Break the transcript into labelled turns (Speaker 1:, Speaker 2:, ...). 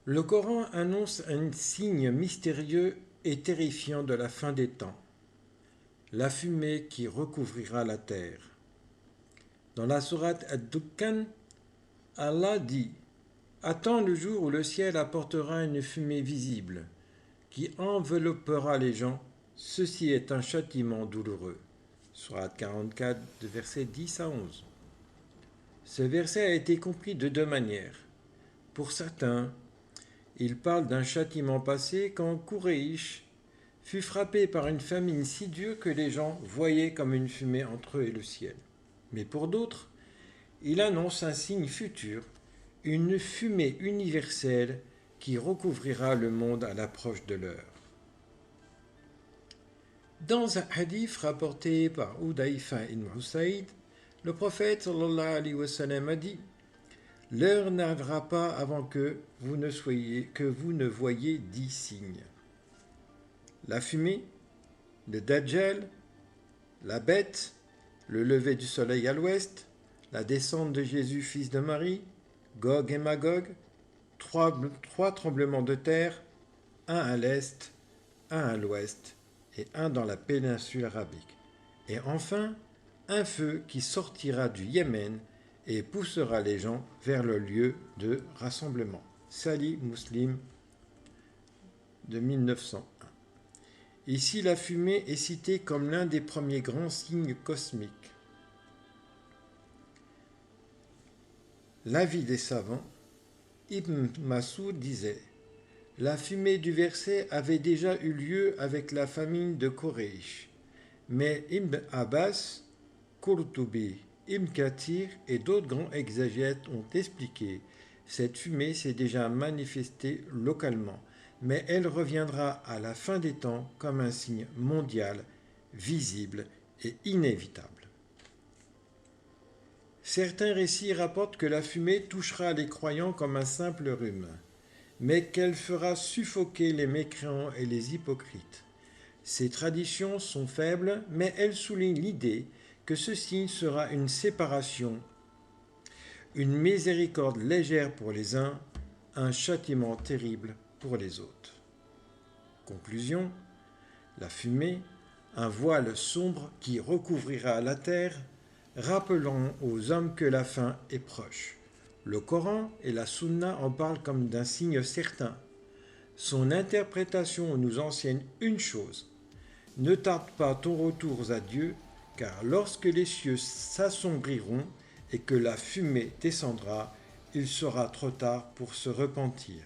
Speaker 1: Le Coran annonce un signe mystérieux et terrifiant de la fin des temps, la fumée qui recouvrira la terre. Dans la sourate Ad-Dukhan, Allah dit: Attends le jour où le ciel apportera une fumée visible qui enveloppera les gens. Ceci est un châtiment douloureux. Sourate 44, de versets 10 à 11. Ce verset a été compris de deux manières. Pour certains, il parle d'un châtiment passé quand Quraysh fut frappé par une famine si dure que les gens voyaient comme une fumée entre eux et le ciel. Mais pour d'autres, il annonce un signe futur, une fumée universelle qui recouvrira le monde à l'approche de l'heure. Dans un hadith rapporté par Hudayfa ibn Usayd, le prophète sallallahu alayhi wa sallam a dit: L'heure n'arrivera pas avant que vous ne voyiez 10 signes. La fumée, le Dajjal, la bête, le lever du soleil à l'ouest, la descente de Jésus, fils de Marie, Gog et Magog, trois tremblements de terre, un à l'est, un à l'ouest et un dans la péninsule arabique. Et enfin, un feu qui sortira du Yémen et poussera les gens vers le lieu de rassemblement. Sahih Muslim de 1901. Ici, la fumée est citée comme l'un des premiers grands signes cosmiques. L'avis des savants, Ibn Mas'ud disait: La fumée du verset avait déjà eu lieu avec la famine de Quraysh, mais Ibn Abbas, Qurtubi, Ibn Kathir et d'autres grands exégètes ont expliqué: cette fumée s'est déjà manifestée localement, mais elle reviendra à la fin des temps comme un signe mondial, visible et inévitable. Certains récits rapportent que la fumée touchera les croyants comme un simple rhume, mais qu'elle fera suffoquer les mécréants et les hypocrites. Ces traditions sont faibles, mais elles soulignent l'idée que ce signe sera une séparation, une miséricorde légère pour les uns, un châtiment terrible pour les autres. Conclusion: la fumée, un voile sombre qui recouvrira la terre, rappelant aux hommes que la fin est proche. Le Coran et la Sunna en parlent comme d'un signe certain. Son interprétation nous enseigne une chose: ne tarde pas ton retour à Dieu, car lorsque les cieux s'assombriront et que la fumée descendra, il sera trop tard pour se repentir.